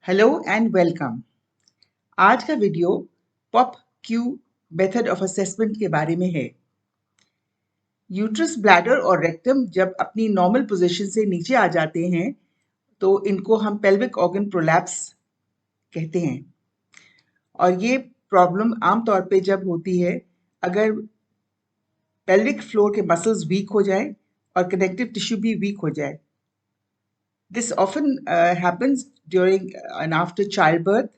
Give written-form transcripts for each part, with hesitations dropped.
Hello and welcome. आज का video pop Q method of assessment के बारे में है। यूट्रस, ब्लैडर और रेक्टम जब अपनी नॉर्मल पोजीशन से नीचे आ जाते हैं तो इनको हम पेल्विक ऑर्गन प्रोलैप्स कहते हैं। और ये प्रॉब्लम आमतौर पे जब होती है अगर पेल्विक फ्लोर के मसल्स वीक हो जाए और कनेक्टिव टिश्यू भी वीक हो जाए। This often happens during and after childbirth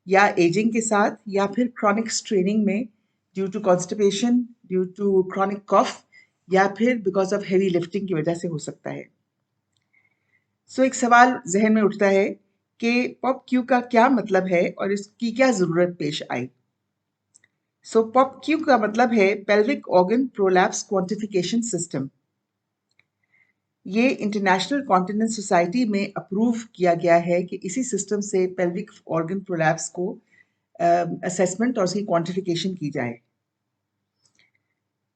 या एजिंग के साथ या फिर chronic straining में due to constipation, due to chronic cough या फिर because of heavy lifting की वजह से हो सकता है। एक सवाल जहन में उठता है कि पॉप क्यू का क्या मतलब है और इसकी क्या ज़रूरत पेश आई। पॉप क्यू का मतलब है pelvic organ prolapse quantification system. ये इंटरनेशनल कॉन्टिनेंट सोसाइटी में अप्रूव किया गया है कि इसी सिस्टम से पेल्विक ऑर्गन प्रोलैप्स को असेसमेंट और उसकी क्वांटिफिकेशन की जाए।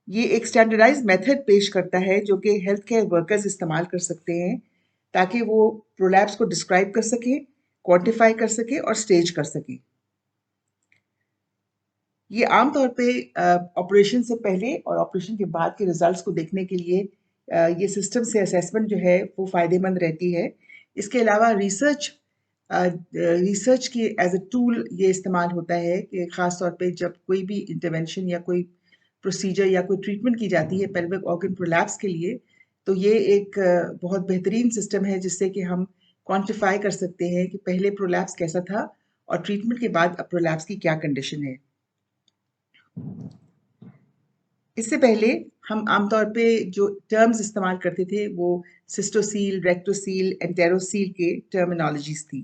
ये एक स्टैंडर्डाइज मेथड पेश करता है जो कि हेल्थ केयर वर्कर्स इस्तेमाल कर सकते हैं ताकि वो प्रोलैप्स को डिस्क्राइब कर सके, क्वांटिफाई कर सके और स्टेज कर सके। ये आमतौर पे ऑपरेशन से पहले और ऑपरेशन के बाद के रिजल्ट्स को देखने के लिए ये सिस्टम से असेसमेंट जो है वो फ़ायदेमंद रहती है। इसके अलावा रिसर्च की एज अ टूल ये इस्तेमाल होता है कि ख़ास तौर पे जब कोई भी इंटरवेंशन या कोई प्रोसीजर या कोई ट्रीटमेंट की जाती है पेल्विक ऑर्गन प्रोलैप्स के लिए, तो ये एक बहुत बेहतरीन सिस्टम है जिससे कि हम क्वांटिफाई कर सकते हैं कि पहले प्रोलैप्स कैसा था और ट्रीटमेंट के बाद अब प्रोलैप्स की क्या कंडीशन है। इससे पहले हम आमतौर पे जो टर्म्स इस्तेमाल करते थे वो सिस्टोसील, रेक्टोसील, एंटेरोसील के टर्मिनोलॉजीज थी।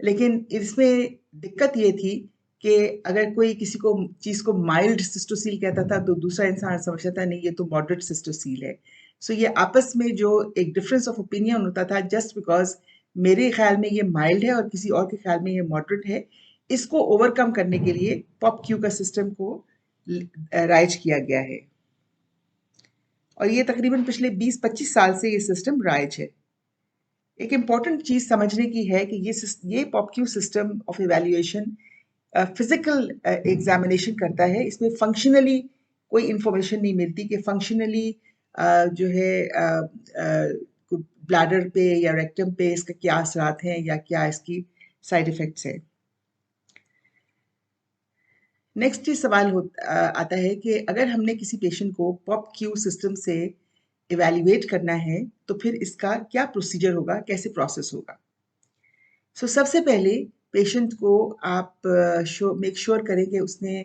लेकिन इसमें दिक्कत ये थी कि अगर कोई किसी को चीज़ को माइल्ड सिस्टोसील कहता था तो दूसरा इंसान समझता था नहीं ये तो मॉडरेट सिस्टोसील है। ये आपस में जो एक डिफरेंस ऑफ ओपिनियन होता था जस्ट बिकॉज मेरे ख्याल में ये माइल्ड है और किसी और के ख्याल में ये मॉडरेट है, इसको ओवरकम करने के लिए पॉप क्यू का सिस्टम को राइज किया गया है और ये तकरीबन पिछले 20-25 साल से ये सिस्टम राइज है। एक इम्पॉर्टेंट चीज़ समझने की है कि ये pop Q system of evaluation physical examination करता है। इसमें फंक्शनली कोई इंफॉर्मेशन नहीं मिलती कि फंक्शनली जो है ब्लैडर पे या रेक्टम पे इसका क्या असरात हैं या क्या इसकी साइड इफ़ेक्ट्स हैं। नेक्स्ट ये सवाल आता है कि अगर हमने किसी पेशेंट को पॉप क्यू सिस्टम से इवैल्यूएट करना है तो फिर इसका क्या प्रोसीजर होगा, कैसे प्रोसेस होगा। सबसे पहले पेशेंट को आप मेक श्योर करें कि उसने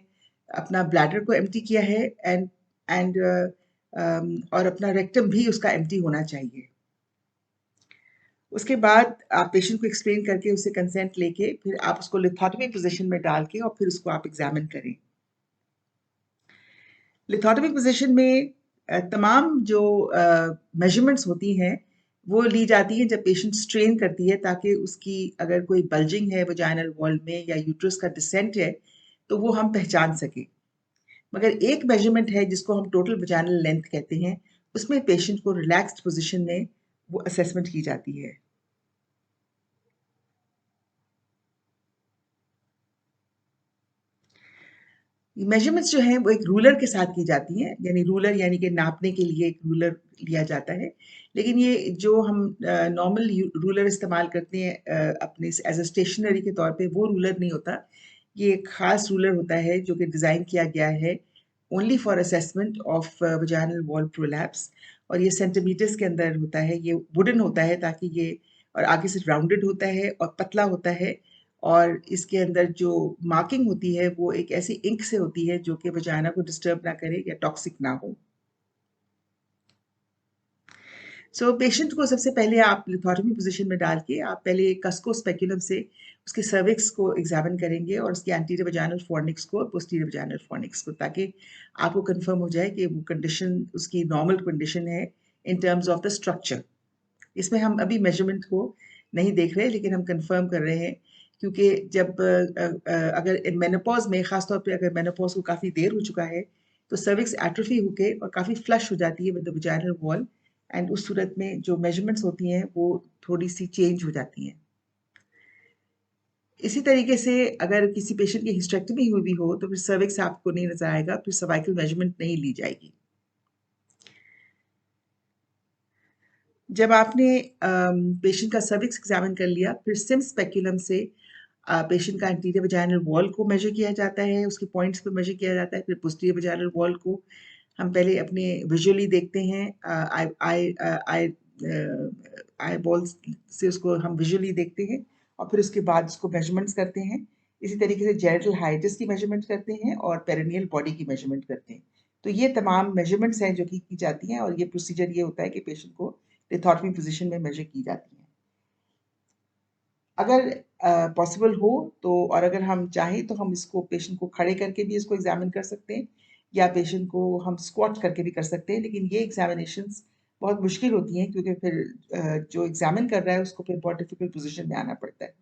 अपना ब्लैडर को एम्प्टी किया है एंड और अपना रेक्टम भी उसका एम्प्टी होना चाहिए। उसके बाद आप पेशेंट को एक्सप्लेन करके उससे कंसेंट लेके फिर आप उसको लिथोटमी पोजीशन में डाल के और फिर उसको आप एग्जामिन करें। लिथोटमी पोजीशन में तमाम जो मेजरमेंट्स होती हैं वो ली जाती हैं जब पेशेंट स्ट्रेन करती है ताकि उसकी अगर कोई बल्जिंग है वजाइनल वॉल में या यूट्रस का डिसेंट है तो वो हम पहचान सकें। मगर एक मेजरमेंट है जिसको हम टोटल वजाइनल लेंथ कहते हैं, उसमें पेशेंट को रिलैक्स्ड पोजीशन में वो असेसमेंट की जाती है। मेजरमेंट्स जो हैं वो एक रूलर के साथ की जाती हैं, यानी रूलर यानी कि नापने के लिए एक रूलर लिया जाता है। लेकिन ये जो हम नॉर्मल रूलर इस्तेमाल करते हैं अपने एज अ स्टेशनरी के तौर पे वो रूलर नहीं होता। ये एक ख़ास रूलर होता है जो कि डिज़ाइन किया गया है only for assessment of vaginal wall prolapse और ये सेंटीमीटर्स के अंदर होता है। ये वुडन होता है ताकि ये और आगे से राउंडेड होता है और पतला होता है और इसके अंदर जो मार्किंग होती है वो एक ऐसी इंक से होती है जो कि वजाइना को डिस्टर्ब ना करे या टॉक्सिक ना हो। पेशेंट को सबसे पहले आप लिथोटमी पोजीशन में डाल के आप पहले कसको स्पेकुलम से उसके सर्विक्स को एग्जामिन करेंगे और उसकी एंटीरियर वजाइनल फॉर्निक्स को और पोस्टीरियर वजाइनल फॉर्निक्स को, ताकि आपको कंफर्म हो जाए कि वो कंडीशन उसकी नॉर्मल कंडीशन है in terms of the structure. इसमें हम अभी मेजरमेंट को नहीं देख रहे लेकिन हम कंफर्म कर रहे हैं क्योंकि जब अगर मेनोपॉज में ख़ासतौर पे अगर मेनोपॉज को काफ़ी देर हो चुका है तो सर्विक्स एट्रोफी होके और काफ़ी फ्लश हो जाती है with the vaginal wall and उस सूरत में जो मेजरमेंट्स होती हैं वो थोड़ी सी चेंज हो जाती हैं। इसी तरीके से अगर किसी पेशेंट की हिस्टेरेक्टमी हुई भी हो तो फिर सर्विक्स आपको नहीं नजर आएगा, फिर सर्वाइकल मेजरमेंट नहीं ली जाएगी। जब आपने पेशेंट का सर्विक्स एग्जामिन कर लिया, फिर सिम स्पेक्यूलम से पेशेंट का एंटीरियर वजाइनल वॉल को मेजर किया जाता है, उसके पॉइंट्स पे मेजर किया जाता है। फिर पोस्टीरियर वजाइनल वॉल को हम पहले अपने विजुअली देखते हैं, आई आई आई आई बॉल्स से उसको हम विजुअली देखते हैं और फिर उसके बाद उसको मेजरमेंट्स करते हैं। इसी तरीके से जेनिटल हाइट्स की मेजरमेंट करते हैं और पेरिनियल बॉडी की मेजरमेंट करते हैं। तो ये तमाम मेजरमेंट्स हैं जो कि की जाती हैं और ये प्रोसीजर ये होता है कि पेशेंट को लिथोटमी पोजीशन में मेजर की जाती है। अगर पॉसिबल हो तो और अगर हम चाहें तो हम इसको पेशेंट को खड़े करके भी इसको एग्जामिन कर सकते हैं या पेशेंट को हम स्क्वाट करके भी कर सकते हैं, लेकिन ये एग्जामिनेशंस बहुत मुश्किल होती हैं क्योंकि फिर जो एग्जामिन कर रहा है उसको फिर बहुत डिफिकल्ट पोजीशन में आना पड़ता है।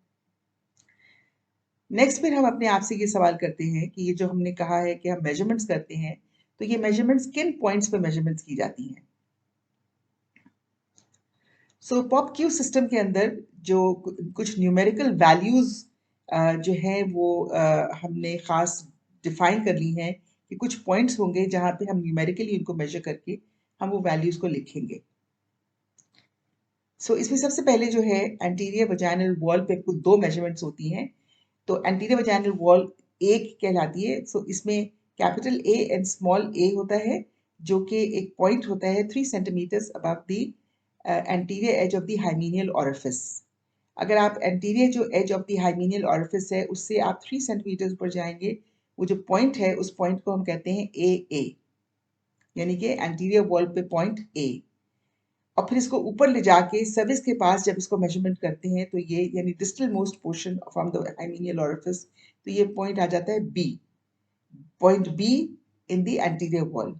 नेक्स्ट फिर हम अपने आप से ये सवाल करते हैं कि ये जो हमने कहा है कि हम मेजरमेंट्स करते हैं, तो ये मेजरमेंट्स किन पॉइंट्स पे मेजरमेंट्स की जाती हैं? सो पॉप क्यू सिस्टम के अंदर जो कुछ न्यूमेरिकल वैल्यूज जो है वो हमने खास डिफाइन कर ली हैं कि कुछ पॉइंट्स होंगे जहां पे हम न्यूमेरिकली उनको मेजर करके हम वो वैल्यूज को लिखेंगे। सो इसमें सबसे पहले जो है एंटीरियर वजाइनल वॉल पे कुल दो मेजरमेंट्स होती हैं। तो एंटीरियर वजाइनल वॉल एक कहलाती है। सो इसमें capital A and small A होता है जो कि एक पॉइंट होता है 3 centimeters above the anterior edge of the hymenal orifice. अगर आप एंटीरियर जो edge of the hymenal orifice है उससे आप 3 सेंटीमीटर ऊपर जाएंगे, वो जो पॉइंट है उस पॉइंट को हम कहते हैं ए, यानी कि एंटीरियर वॉल पे पॉइंट ए। और फिर इसको ऊपर ले जाके सर्विस के पास जब इसको मेजरमेंट करते हैं तो ये यानी distal most portion from the hymenal orifice, तो ये पॉइंट आ जाता है B, point B in the anterior wall.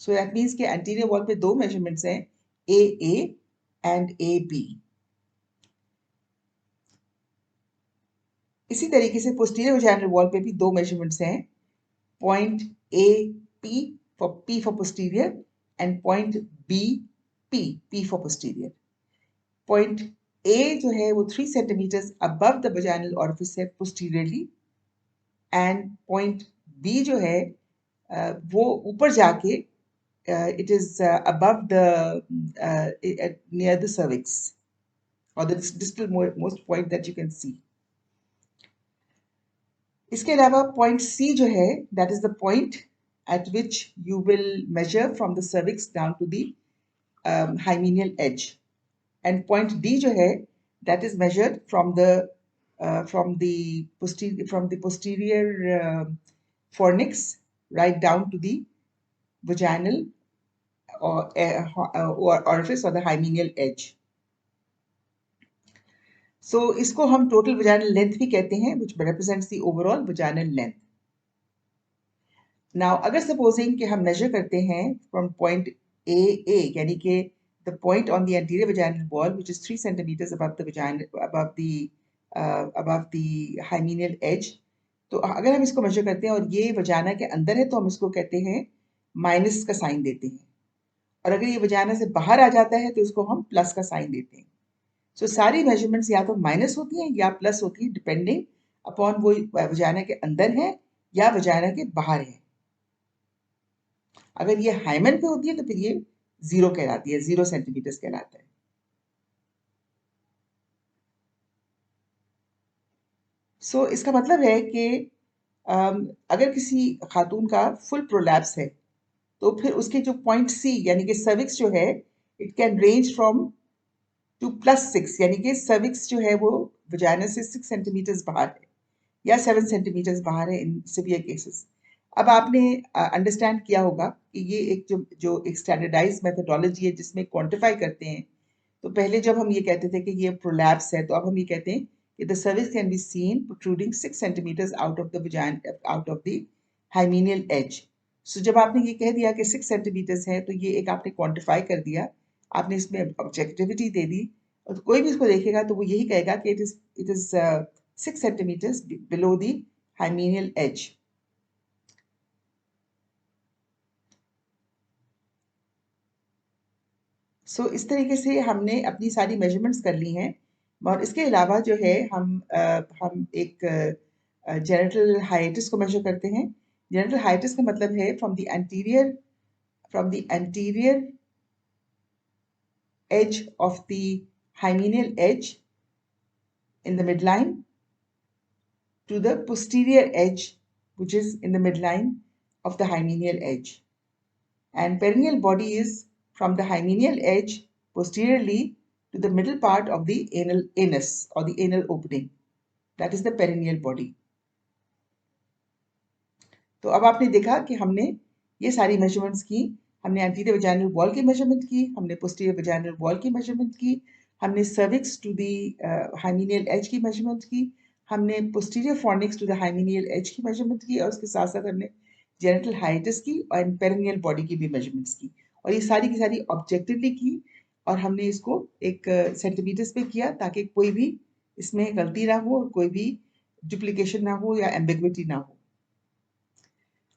So that means कि एंटीरियर वॉल पे दो मेजरमेंट्स हैं, ए एंड ए बी। इसी तरीके से पोस्टीरियर वजाइनल वॉल पे भी दो मेजरमेंट्स हैं, point A P for posterior and point B P for posterior. Point A जो है वो 3 centimeters above the vaginal orifice है पोस्टीरियरली, एंड पॉइंट बी जो है वो ऊपर जाके it is above the near the cervix और the distal most point that you can see. इसके अलावा पॉइंट सी जो है that is the point at which you will measure from the cervix down to the hymeneal edge, and point D जो है that is measured from the posterior fornix right down to the vaginal or orifice or the hymeneal edge. So इसको हम total vaginal length भी कहते हैं, which represents the overall vaginal length. Now अगर supposing कि हम measure करते हैं from point A यानी कि the point on the anterior vaginal wall which is 3 centimeters above the vagina above the hymeneal edge, तो अगर हम इसको measure करते हैं और ये वजाना के अंदर है तो हम इसको कहते हैं माइनस का साइन देते हैं, और अगर ये वजाना से बाहर आ जाता है तो इसको हम प्लस का साइन देते हैं। सो सारी मेजरमेंट्स या तो माइनस होती हैं या प्लस होती है डिपेंडिंग अपॉन वो वजाना के अंदर है या वजाना के बाहर है। अगर ये हाइमन पे होती है तो फिर ये 0 कहलाती है, 0 सेंटीमीटर्स कहलाता है। सो इसका मतलब है कि अगर किसी खातून का फुल प्रोलैप्स है तो फिर उसके जो पॉइंट सी यानी कि सर्विक्स जो है it can range from to +6, यानी कि सर्विक्स जो है वो वजाइना से 6 सेंटीमीटर्स बाहर है या 7 सेंटीमीटर्स बाहर है इन सिवियर केसेस। अब आपने अंडरस्टैंड किया होगा कि ये एक जो एक स्टैंडर्डाइज मेथोडोलॉजी है जिसमें क्वांटिफाई करते हैं। तो पहले जब हम ये कहते थे कि ये प्रोलैप्स है तो अब हम ये कहते हैं कि the cervix can be seen protruding 6 centimeters out of the vagina out of the hymenal edge. So जब आपने ये कह दिया कि 6 सेंटीमीटर्स है तो ये एक आपने क्वांटिफाई कर दिया, आपने इसमें ऑब्जेक्टिविटी दे दी, और कोई भी इसको देखेगा तो वो यही कहेगा कि it is 6 centimeters below the hymenal edge. So इस तरीके से हमने अपनी सारी मेजरमेंट्स कर ली हैं और इसके अलावा जो है हम एक जेनिटल हाइटिस को मेजर करते हैं। जेनिटल हाइटिस का मतलब है from the anterior edge of the hymeneal edge in the midline to the posterior edge, which is in the midline of the hymeneal edge. And perineal body is from the hymeneal edge posteriorly to the middle part of the anus or the anal opening. That is the perineal body. तो अब आपने देखा कि हमने ये सारी measurements की। हमने एंटीरियर वजाइनल वॉल की मेजरमेंट की, हमने पोस्टीरियर वजाइनल वॉल की मेजरमेंट की, हमने cervix to the hymenal edge की मेजरमेंट की, हमने posterior fornix to the hymenal edge की मेजरमेंट की, और उसके साथ साथ हमने जेनिटल हाइटिस की और पेरिनियल बॉडी की भी मेजरमेंट्स की। और ये सारी की सारी ऑब्जेक्टिवली की, और हमने इसको एक सेंटीमीटर्स पे किया ताकि कोई भी इसमें गलती ना हो और कोई भी डुप्लीकेशन ना हो या एम्बिग्विटी ना हो।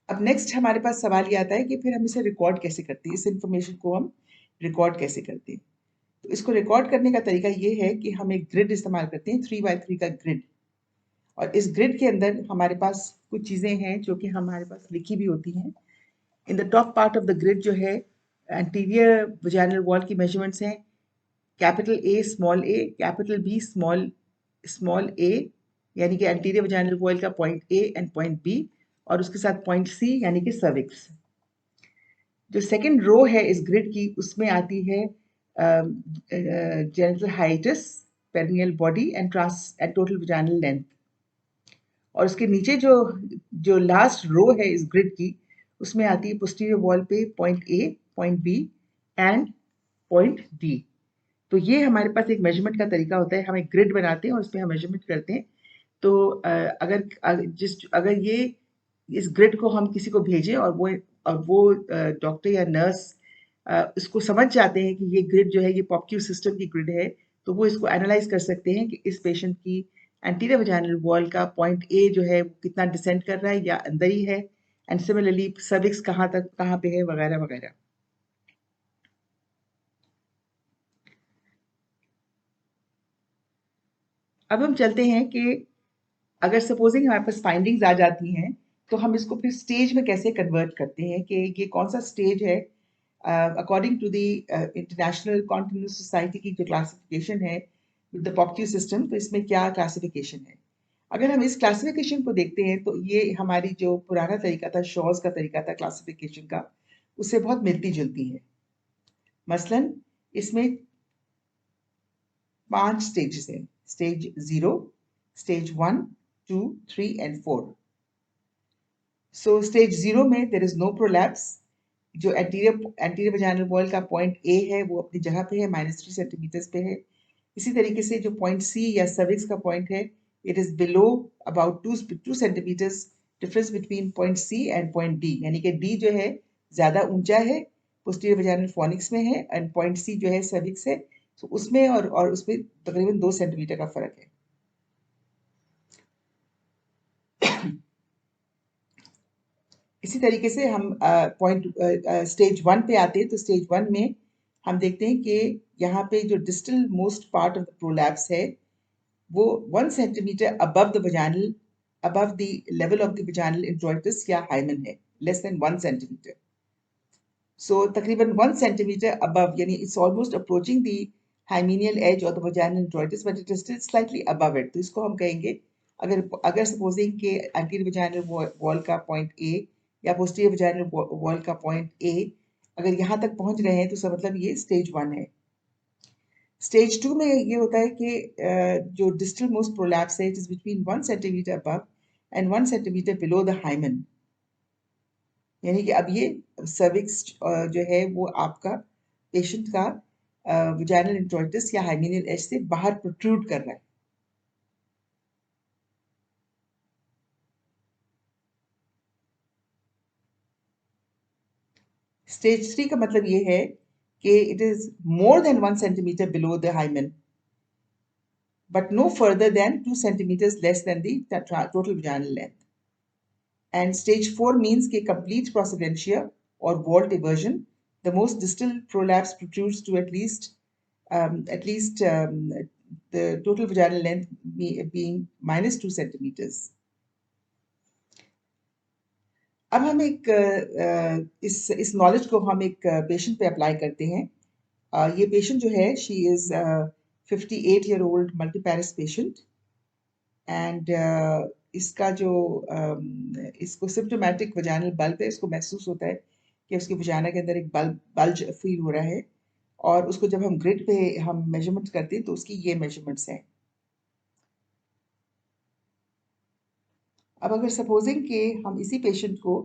अब नेक्स्ट हमारे पास सवाल ये आता है कि फिर हम इसे रिकॉर्ड कैसे करते हैं, इस इंफॉर्मेशन को हम रिकॉर्ड कैसे करते हैं। तो इसको रिकॉर्ड करने का तरीका ये है कि हम एक ग्रिड इस्तेमाल करते हैं, 3x3 का ग्रिड। और इस ग्रिड के अंदर हमारे पास कुछ चीज़ें हैं जो कि हमारे पास लिखी भी होती हैं। In the top part of the grid जो है एंटीरियर वजाइनल वॉल की मेजरमेंट्स हैं, capital A small A, capital B small A, यानी कि एंटीरियर वजाइनल वॉल का point A and point B, और उसके साथ पॉइंट सी यानी कि सर्विक्स। जो सेकंड रो है इस ग्रिड की, उसमें आती है genital hiatus, perineal body and total vaginal length. और उसके नीचे जो जो लास्ट रो है इस ग्रिड की, उसमें आती है पोस्टीरियर वॉल पे point a, point b and point d. तो ये हमारे पास एक मेजरमेंट का तरीका होता है। हम एक ग्रिड बनाते हैं और उसमें हम मेजरमेंट करते हैं। तो अगर ये इस ग्रिड को हम किसी को भेजें और वो डॉक्टर या नर्स इसको समझ जाते हैं कि ये ग्रिड जो है ये पॉपक्यू सिस्टम की ग्रिड है, तो वो इसको एनालाइज कर सकते हैं कि इस पेशेंट की एंटीरियर वजाइनल वॉल का पॉइंट ए जो है वो कितना डिसेंड कर रहा है या अंदर ही है, एंड सिमिलरली सर्विक्स कहाँ पे है, वगैरह वगैरह। अब हम चलते हैं कि अगर सपोजिंग हमारे पास फाइंडिंग्स आ जाती हैं, तो हम इसको फिर स्टेज में कैसे कन्वर्ट करते हैं कि ये कौन सा स्टेज है according to the international continental society की जो क्लासिफिकेशन है विद द पॉपक्यू सिस्टम, तो इसमें क्या क्लासिफिकेशन है। अगर हम इस क्लासिफिकेशन को देखते हैं तो ये हमारी जो पुराना तरीका था, शॉज का तरीका था क्लासिफिकेशन का, उससे बहुत मिलती जुलती है। मसलन इसमें 5 स्टेजेस हैं, stage 0, stage 1, 2, 3 and 4। So stage 0 में देयर इज नो प्रोलैप्स। जो एंटीरियर वजाइनल वॉल का पॉइंट ए है वो अपनी जगह पे है, -3 सेंटीमीटर्स पे है। इसी तरीके से जो पॉइंट सी या सर्विक्स का पॉइंट है, it is below about 2 centimetres difference between point c and point d, यानी कि डी जो है ज्यादा ऊंचा है, पोस्टीरियर वजाइनल फॉनिक्स में है, एंड पॉइंट सी जो है सर्विक्स है, तो उसमें और उसमें तकरीबन 2 सेंटीमीटर का फर्क है। इसी तरीके से हम स्टेज 1 पे आते हैं। तो स्टेज 1 में हम देखते हैं कि यहाँ पे जो distal most part of the prolapse है वो 1 centimetre above the level of the vaginal introitus या hymen है, less than 1 सेंटीमीटर। So तकरीबन 1 सेंटीमीटर above, यानी it's almost approaching the hymeneal edge or the vaginal introitus, but it is still slightly above it। तो इसको हम कहेंगे, अगर supposing के एंटीरियर वजाइनल वॉल का पॉइंट ए या पोस्टीरियर वजाइनल वॉल का पॉइंट ए अगर यहाँ तक पहुंच रहे हैं तो इसका मतलब ये स्टेज 1 है। स्टेज 2 में ये होता है कि जो डिस्टल मोस्ट प्रोलैप्स है, it is between 1 centimetre above and 1 centimetre below the hymen, यानी कि अब ये सर्विक्स जो है वो आपका पेशेंट का वजाइनल इंट्रोइटिस या हाइमेनियल एज से बाहर प्रोट्रूड कर रहा है। स्टेज 3 का मतलब ये है कि it is more than 1 centimetre below the hymen but no further than 2 centimeters less than the total vaginal length. And stage 4 means कि complete prosodentia or vault eversion, the most distal prolapse protrudes to at least the total vaginal length being -2 centimeters. अब हम एक इस knowledge को हम एक patient पे apply करते हैं। ये पेशेंट जो है, she is 58-year-old multiparous patient and इसका जो इसको सिम्प्टोमेटिक वजाइनल बल्ब है, इसको महसूस होता है कि उसकी वजाइना के अंदर एक बल्ज फील हो रहा है, और उसको जब हम ग्रिड पे हम मेजरमेंट करते हैं तो उसकी ये मेजरमेंट्स हैं। अब अगर सपोजिंग कि हम इसी पेशेंट को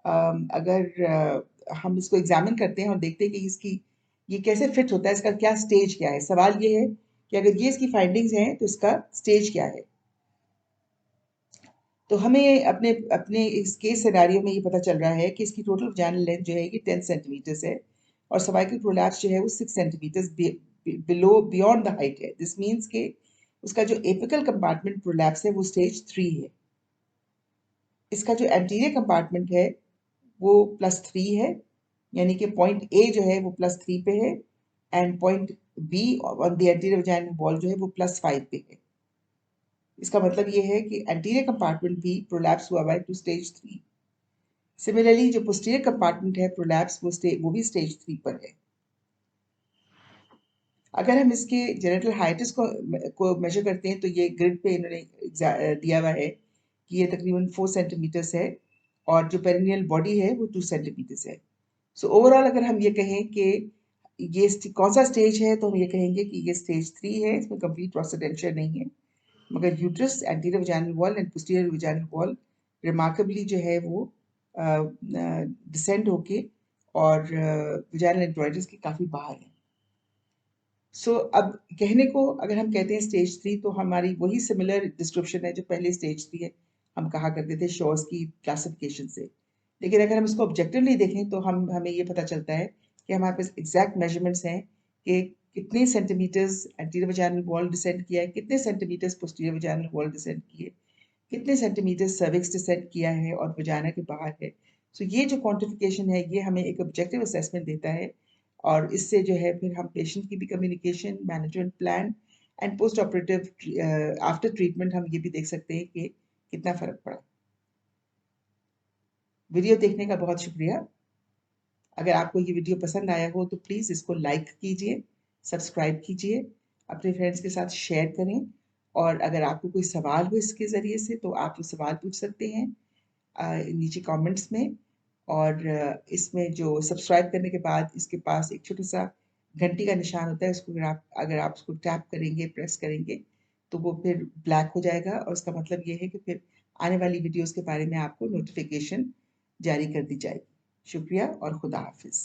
अगर हम इसको एग्जामिन करते हैं और देखते हैं कि इसकी ये कैसे फिट होता है, इसका क्या स्टेज क्या है। सवाल ये है कि अगर ये इसकी फाइंडिंग्स हैं तो इसका स्टेज क्या है। तो हमें अपने अपने इस केस सिनारियो में ये पता चल रहा है कि इसकी टोटल वजाइनल लेंथ जो है ये 10 सेंटीमीटर्स है, और सर्वाइकल प्रोलैप्स जो है वो 6 सेंटीमीटर्स बियॉन्ड द हाइट है। दिस मीन्स के उसका जो एपिकल कंपार्टमेंट प्रोलैप्स है वो स्टेज 3 है। इसका जो एंटीरियर कंपार्टमेंट है वो +3 है, यानी कि पॉइंट ए जो है वो +3 पे है, and point be on the anterior vaginal wall जो है वो +5 पे है। इसका मतलब ये है कि एंटीरियर कंपार्टमेंट भी प्रोलैप्स हुआ है टू स्टेज 3। सिमिलरली जो पोस्टीरियर कंपार्टमेंट है प्रोलैप्स वो भी स्टेज 3 पर है। अगर हम इसके जेनिटल हाइटिस को मेजर करते हैं तो ये ग्रिड पे इन्होंने दिया हुआ है कि ये तकरीबन 4 सेंटीमीटर्स है, और जो पेरिनियल बॉडी है वो 2 सेंटीमीटर्स है। सो ओवरऑल अगर हम ये कहें कि ये कौन सा स्टेज है, तो हम ये कहेंगे कि ये स्टेज 3 है, इसमें कंप्लीट प्रोस्टेंचर नहीं है, मगर uterus, anterior vaginal wall and posterior vaginal wall remarkably जो है वो डिसेंड होके और वजाइनल एंट्रॉइडस के काफ़ी बाहर है। सो अब कहने को अगर हम कहते हैं स्टेज 3, तो हमारी वही सिमिलर डिस्क्रिप्शन है जो पहले स्टेज 3 है, हम कहा करते थे शॉर्स की क्लासिफिकेशन से। लेकिन अगर हम इसको ऑब्जेक्टिवली देखें तो हमें ये पता चलता है कि हमारे पास एग्जैक्ट मेजरमेंट्स हैं कि कितने centimetres anterior vaginal wall descend किया है, कितने centimetres posterior vaginal wall descend किए, कितने सेंटीमीटर सर्विक्स डिसेंड किया है और वजाइना के बाहर है। सो ये जो क्वांटिफिकेशन है ये हमें एक ऑब्जेक्टिव असेसमेंट देता है, और इससे जो है फिर हम पेशेंट की भी communication, management plan and post operative after treatment हम ये भी देख सकते हैं कि कितना फ़र्क पड़ा। वीडियो देखने का बहुत शुक्रिया। अगर आपको ये वीडियो पसंद आया हो तो प्लीज़ इसको लाइक कीजिए, सब्सक्राइब कीजिए, अपने फ्रेंड्स के साथ शेयर करें, और अगर आपको कोई सवाल हो इसके ज़रिए से तो आप वो सवाल पूछ सकते हैं नीचे कमेंट्स में। और इसमें जो सब्सक्राइब करने के बाद इसके पास एक छोटा-सा घंटी का निशान होता है, उसको अगर आप उसको टैप करेंगे, प्रेस करेंगे, तो वो फिर ब्लैक हो जाएगा, और उसका मतलब ये है कि फिर आने वाली वीडियोज़ के बारे में आपको नोटिफ़िकेशन जारी कर दी जाएगी। शुक्रिया और खुदा हाफ़िज़।